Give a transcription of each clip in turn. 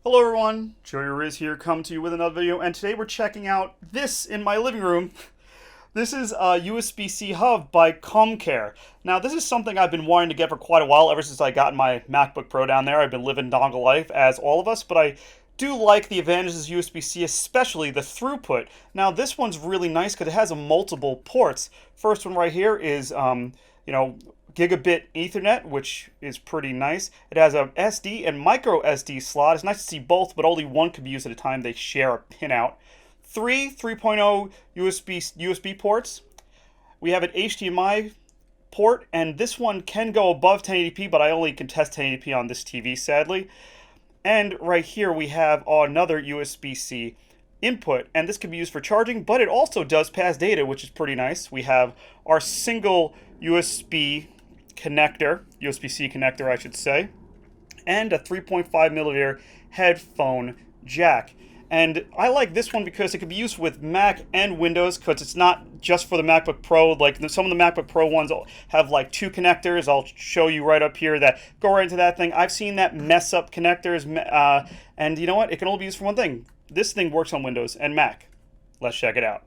Hello everyone, Joey Riz here, coming to you with another video, and today we're checking out this in my living room. This is a USB-C hub by Comcare. Now this is something I've been wanting to get for quite a while, ever since I got my MacBook Pro down there. I've been living Dongle life, as all of us, but I do like the advantages of USB-C, especially the throughput. Now this one's really nice because it has multiple ports. First one right here is, gigabit Ethernet, which is pretty nice. It has a SD and micro SD slot. It's nice to see both, but only one could be used at a time. They share a pinout. Three 3.0 USB ports. We have an HDMI port, and this one can go above 1080p, but I only can test 1080p on this TV, sadly. And right here we have another USB-C input, and this can be used for charging, but it also does pass data, which is pretty nice. We have our single USB-C connector, I should say, and a 3.5 millimeter headphone jack. And I like this one because it can be used with Mac and Windows, because it's not just for the MacBook Pro. Like some of the MacBook Pro ones have like two connectors. I'll show you right up here that go right into that thing. I've seen that mess up connectors, and you know what? It can only be used for one thing. This thing works on Windows and Mac. Let's check it out.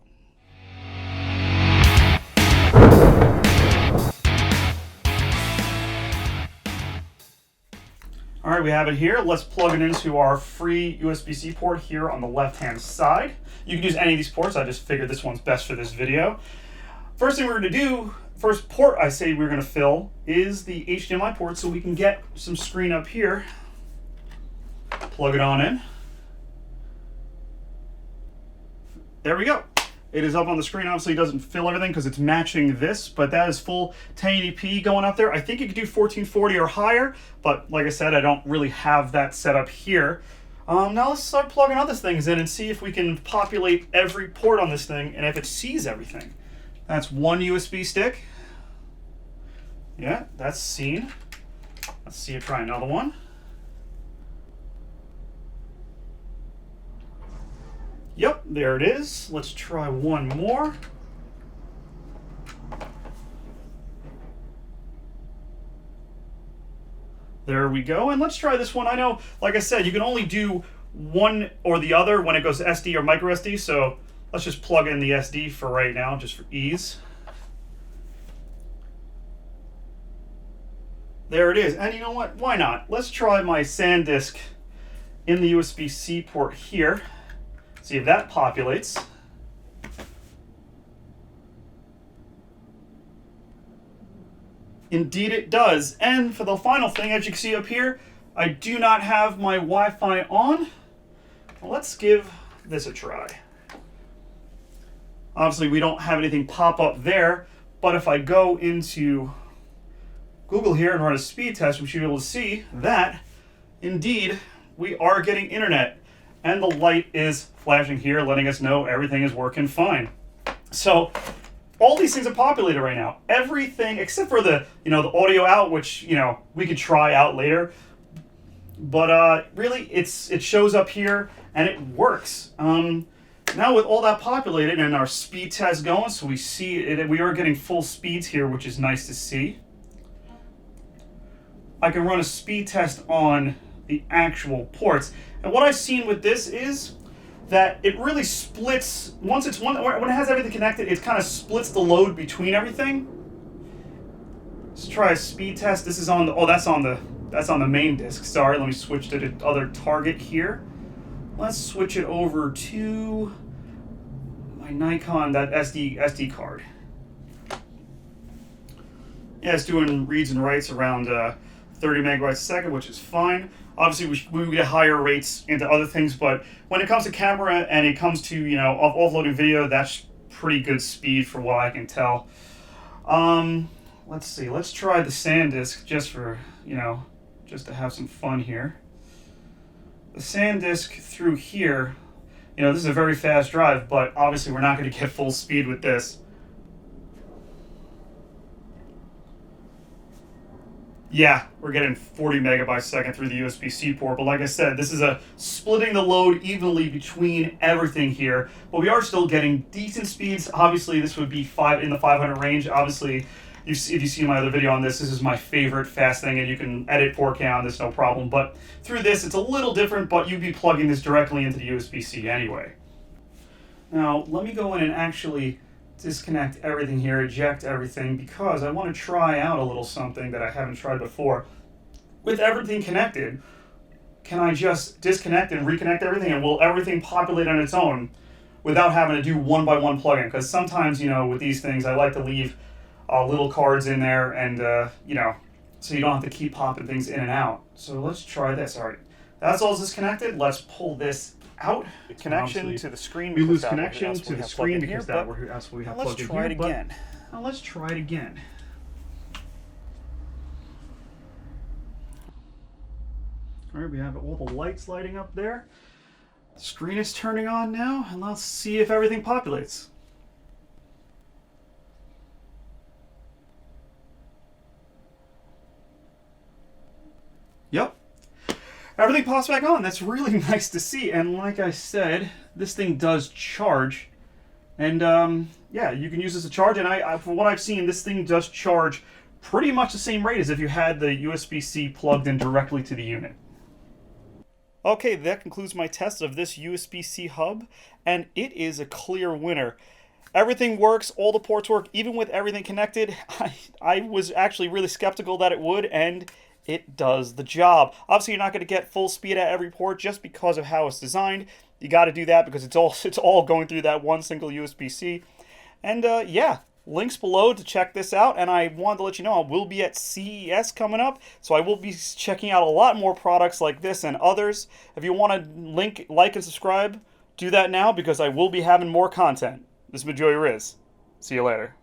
All right, we have it here. Let's plug it into our free USB-C port here on the left-hand side. You can use any of these ports. I just figured this one's best for this video. First thing we're going to do, first port I say we're going to fill is the HDMI port, so we can get some screen up here. Plug it on in. There we go. It is up on the screen. Obviously it doesn't fill everything because it's matching this, but that is full 1080p going up there. I think you could do 1440 or higher, but like I said, I don't really have that set up here. Now let's start plugging other things in and see if we can populate every port on this thing and if it sees everything. That's one USB stick. Yeah, that's seen. Let's see it try another one. Yep, there it is. Let's try one more. There we go. And let's try this one. I know, like I said, you can only do one or the other when it goes to SD or micro SD, so let's just plug in the SD for right now, just for ease. There it is. And you know what? Why not? Let's try my SanDisk in the USB-C port here. See if that populates. Indeed it does. And for the final thing, as you can see up here, I do not have my Wi-Fi on. Well, let's give this a try. Obviously we don't have anything pop up there, but if I go into Google here and run a speed test, we should be able to see that indeed we are getting internet. And the light is flashing here, letting us know everything is working fine. So all these things are populated right now. Everything except for the the audio out, which we could try out later. But really, it shows up here and it works. Now with all that populated and our speed test going, so we see it, we are getting full speeds here, which is nice to see. I can run a speed test on the actual ports. And what I've seen with this is that it really splits, when it has everything connected, it kind of splits the load between everything. Let's try a speed test. This is on the, that's on the main disk. Sorry, let me switch to the other target here. Let's switch it over to my Nikon, that SD card. Yeah, it's doing reads and writes around 30 megabytes a second, which is fine. Obviously, we get higher rates into other things, but when it comes to camera and it comes to, offloading video, that's pretty good speed for what I can tell. Let's see. Let's try the SanDisk just for, just to have some fun here. The SanDisk through here, this is a very fast drive, but obviously we're not going to get full speed with this. Yeah, we're getting 40 megabytes a second through the USB-C port, but like I said, this is a splitting the load evenly between everything here, but we are still getting decent speeds. Obviously, this would be in the 500 range. Obviously, if you see my other video on this, this is my favorite fast thing, and you can edit 4K on this, no problem. But through this, it's a little different, but you'd be plugging this directly into the USB-C anyway. Now, let me go in and actually disconnect everything here, eject everything, because I want to try out a little something that I haven't tried before. With everything connected, can I just disconnect and reconnect everything, and will everything populate on its own without having to do one-by-one plugin? Because sometimes, you know, with these things, I like to leave little cards in there, and, you know, so you don't have to keep popping things in and out. So let's try this. All right, that's all disconnected. Let's pull this out. Connection to the screen. We lose connection to the screen because that's what we have plugged in here. Let's try it again. Now let's try it again. All right, we have all the lights lighting up there. The screen is turning on now, and let's see if everything populates. Yep. Everything pops back on. That's really nice to see. And like I said, this thing does charge. And yeah, you can use this to charge. And from what I've seen, this thing does charge pretty much the same rate as if you had the USB-C plugged in directly to the unit. Okay, that concludes my test of this USB-C hub, and it is a clear winner. Everything works, all the ports work, even with everything connected. I was actually really skeptical that it would, and it does the job. Obviously, you're not going to get full speed at every port just because of how it's designed. You got to do that because it's all going through that one single USB-C. And yeah, links below to check this out. And I wanted to let you know I will be at CES coming up, so I will be checking out a lot more products like this and others. If you want to like and subscribe, do that now because I will be having more content. This has been Joey Riz. See you later.